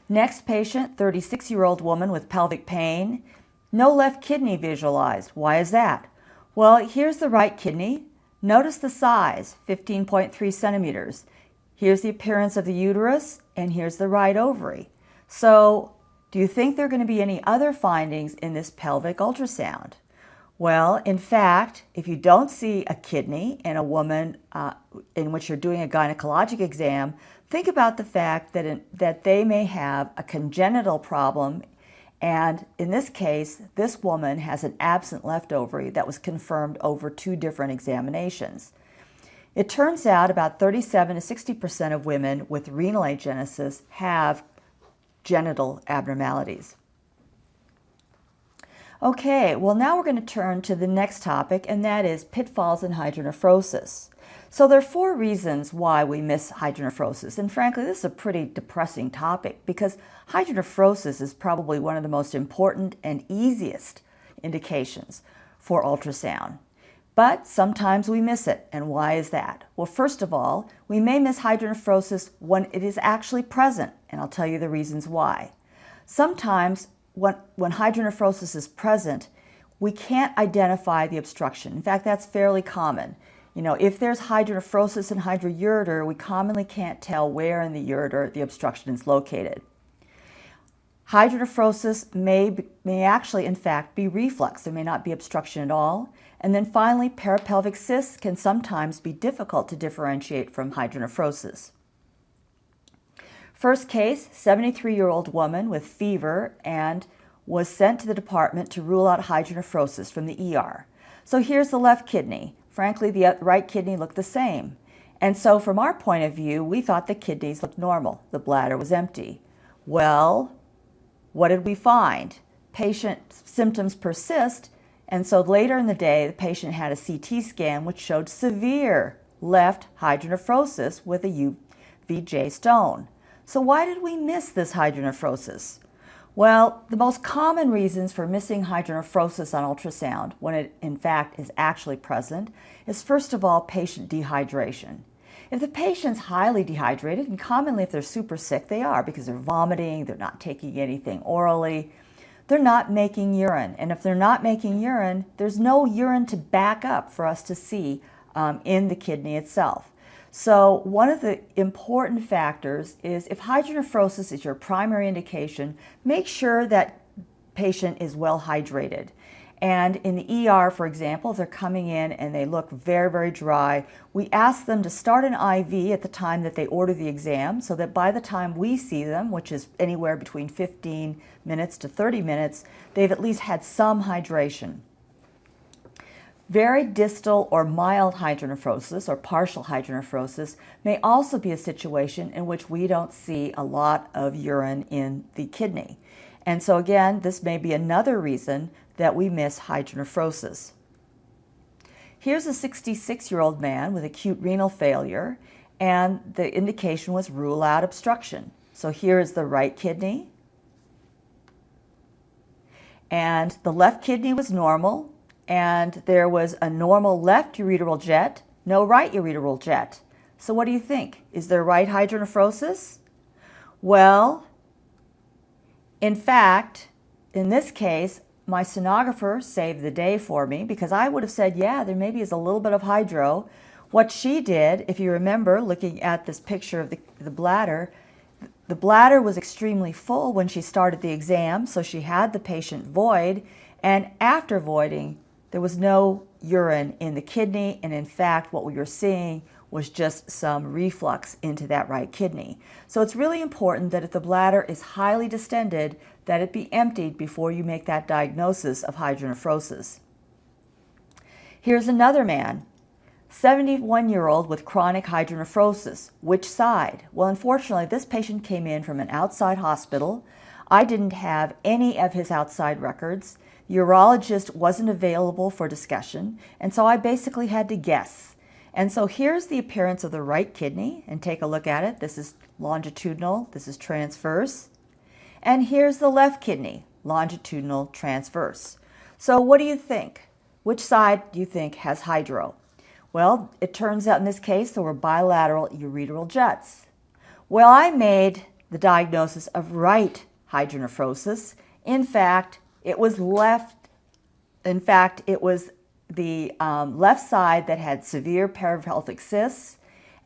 Next patient, 36-year-old woman with pelvic pain. No left kidney visualized. Why is that? Well, here's the right kidney. Notice the size, 15.3 centimeters. Here's the appearance of the uterus, and here's the right ovary. So, do you think there are going to be any other findings in this pelvic ultrasound? Well, in fact, if you don't see a kidney in a woman in which you're doing a gynecologic exam, think about the fact that they may have a congenital problem, and in this case, this woman has an absent left ovary that was confirmed over 2 different examinations. It turns out about 37 to 60% of women with renal agenesis have genital abnormalities. Okay, well now we're going to turn to the next topic, and that is pitfalls in hydronephrosis. So there are 4 reasons why we miss hydronephrosis, and frankly this is a pretty depressing topic because hydronephrosis is probably one of the most important and easiest indications for ultrasound. But sometimes we miss it, and why is that? Well, first of all, we may miss hydronephrosis when it is actually present, and I'll tell you the reasons why. Sometimes when hydronephrosis is present, we can't identify the obstruction. In fact, that's fairly common. You know, if there's hydronephrosis and hydroureter, we commonly can't tell where in the ureter the obstruction is located. Hydronephrosis may actually, in fact, be reflux. There may not be obstruction at all. And then finally, parapelvic cysts can sometimes be difficult to differentiate from hydronephrosis. First case, 73-year-old woman with fever and was sent to the department to rule out hydronephrosis from the ER. So here's the left kidney. Frankly, the right kidney looked the same. And so from our point of view, we thought the kidneys looked normal. The bladder was empty. Well, what did we find? Patient symptoms persist, and so later in the day, the patient had a CT scan which showed severe left hydronephrosis with a UVJ stone. So why did we miss this hydronephrosis? Well, the most common reasons for missing hydronephrosis on ultrasound, when it in fact is actually present, is first of all patient dehydration. If the patient's highly dehydrated, and commonly if they're super sick, they are because they're vomiting, they're not taking anything orally, they're not making urine. And if they're not making urine, there's no urine to back up for us to see in the kidney itself. So one of the important factors is if hydronephrosis is your primary indication, make sure that patient is well hydrated. And in the ER, for example, if they're coming in and they look very, very dry, we ask them to start an IV at the time that they order the exam so that by the time we see them, which is anywhere between 15 minutes to 30 minutes, they've at least had some hydration. Very distal or mild hydronephrosis or partial hydronephrosis may also be a situation in which we don't see a lot of urine in the kidney. And so again, this may be another reason that we miss hydronephrosis. Here's a 66-year-old man with acute renal failure, and the indication was rule out obstruction. So here is the right kidney, and the left kidney was normal, and there was a normal left ureteral jet, no right ureteral jet. So what do you think? Is there right hydronephrosis? Well, in fact, in this case, my sonographer saved the day for me because I would have said, yeah, there maybe is a little bit of hydro. What she did, if you remember looking at this picture of the bladder was extremely full when she started the exam, so she had the patient void, and after voiding, there was no urine in the kidney, and in fact, what we were seeing was just some reflux into that right kidney. So it's really important that if the bladder is highly distended, that it be emptied before you make that diagnosis of hydronephrosis. Here's another man, 71-year-old with chronic hydronephrosis. Which side? Well, unfortunately, this patient came in from an outside hospital. I didn't have any of his outside records. The urologist wasn't available for discussion, and so I basically had to guess. And so here's the appearance of the right kidney, and take a look at it. This is longitudinal, this is transverse. And here's the left kidney, longitudinal, transverse. So what do you think? Which side do you think has hydro? Well, it turns out in this case there were bilateral ureteral jets. Well, I made the diagnosis of right hydronephrosis. In fact, it was the left side that had severe parapelvic cysts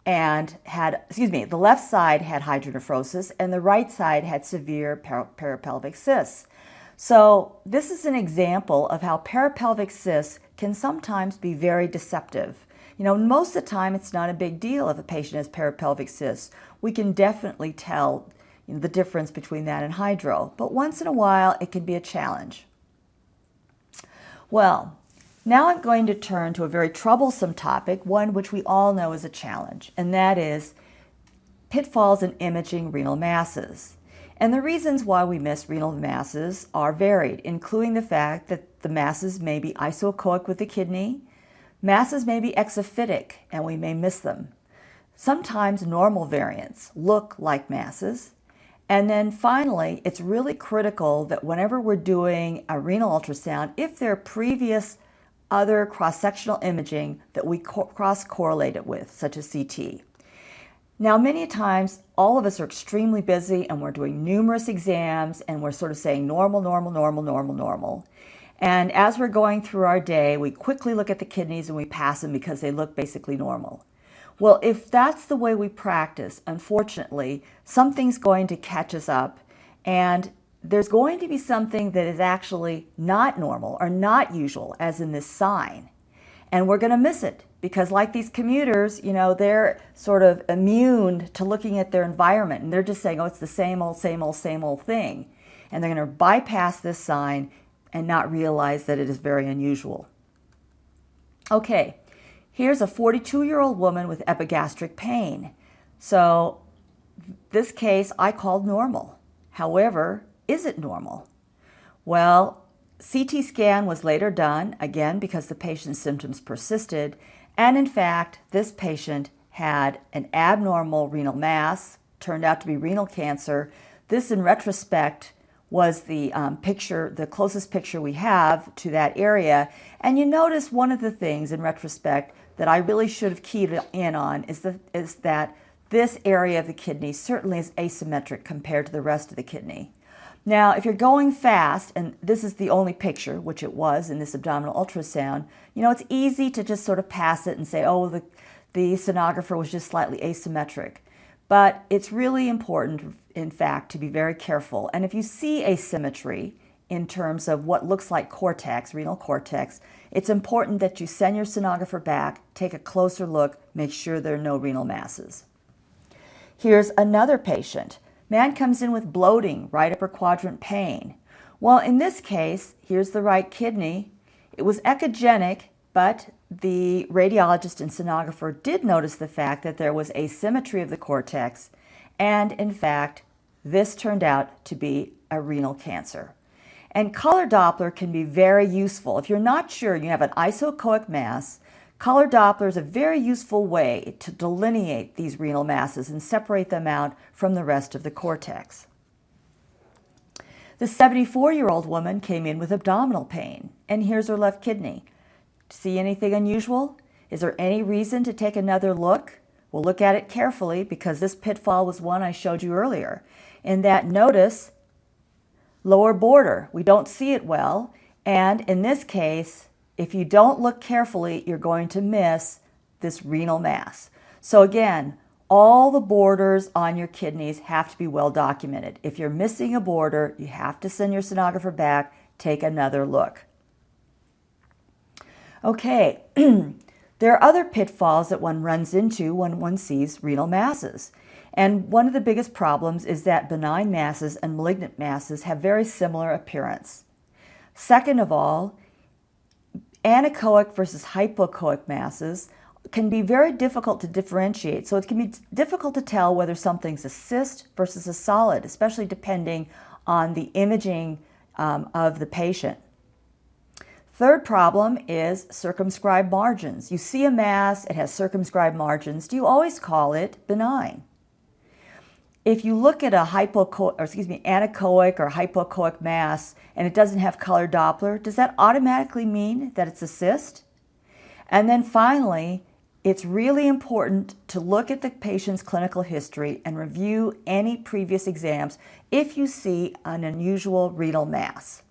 and the left side had hydronephrosis and the right side had severe parapelvic cysts. So this is an example of how parapelvic cysts can sometimes be very deceptive. Most of the time it's not a big deal if a patient has parapelvic cysts. We can definitely tell the difference between that and hydro, but once in a while it can be a challenge. Well, now I'm going to turn to a very troublesome topic, one which we all know is a challenge, and that is pitfalls in imaging renal masses. And the reasons why we miss renal masses are varied, including the fact that the masses may be isoechoic with the kidney, masses may be exophytic, and we may miss them. Sometimes normal variants look like masses. And then finally, it's really critical that whenever we're doing a renal ultrasound, if there are previous other cross-sectional imaging that we cross-correlate it with, such as CT. Now, many times, all of us are extremely busy and we're doing numerous exams and we're sort of saying normal, normal, normal, normal, normal. And as we're going through our day, we quickly look at the kidneys and we pass them because they look basically normal. Well, if that's the way we practice, unfortunately, something's going to catch us up and there's going to be something that is actually not normal or not usual, as in this sign. And we're going to miss it because like these commuters, they're sort of immune to looking at their environment and they're just saying, oh, it's the same old, same old, same old thing. And they're going to bypass this sign and not realize that it is very unusual. Okay, here's a 42-year-old woman with epigastric pain. So this case I called normal. However, is it normal? Well, CT scan was later done, again, because the patient's symptoms persisted. And in fact, this patient had an abnormal renal mass, turned out to be renal cancer. This, in retrospect, was the closest picture we have to that area. And you notice one of the things in retrospect that I really should have keyed in on is that this area of the kidney certainly is asymmetric compared to the rest of the kidney. Now, if you're going fast, and this is the only picture, which it was in this abdominal ultrasound, it's easy to just sort of pass it and say, oh, the sonographer was just slightly asymmetric. But it's really important, in fact, to be very careful. And if you see asymmetry in terms of what looks like cortex, renal cortex, it's important that you send your sonographer back, take a closer look, make sure there are no renal masses. Here's another patient. Man comes in with bloating, right upper quadrant pain. Well, in this case, here's the right kidney. It was echogenic, but the radiologist and sonographer did notice the fact that there was asymmetry of the cortex, and in fact, this turned out to be a renal cancer. And color Doppler can be very useful. If you're not sure you have an isoechoic mass, color Doppler is a very useful way to delineate these renal masses and separate them out from the rest of the cortex. The 74-year-old woman came in with abdominal pain, and here's her left kidney. See anything unusual? Is there any reason to take another look? We'll look at it carefully because this pitfall was one I showed you earlier. In that, notice lower border. We don't see it well, and in this case, if you don't look carefully, you're going to miss this renal mass. So again, all the borders on your kidneys have to be well documented. If you're missing a border, you have to send your sonographer back, take another look. Okay, there are other pitfalls that one runs into when one sees renal masses. And one of the biggest problems is that benign masses and malignant masses have very similar appearance. Second of all, anechoic versus hypoechoic masses can be very difficult to differentiate. So it can be difficult to tell whether something's a cyst versus a solid, especially depending on the imaging of the patient. Third problem is circumscribed margins. You see a mass, it has circumscribed margins. Do you always call it benign? If you look at a anechoic or hypoechoic mass and it doesn't have color Doppler, does that automatically mean that it's a cyst? And then finally, It's really important to look at the patient's clinical history and review any previous exams if you see an unusual renal mass.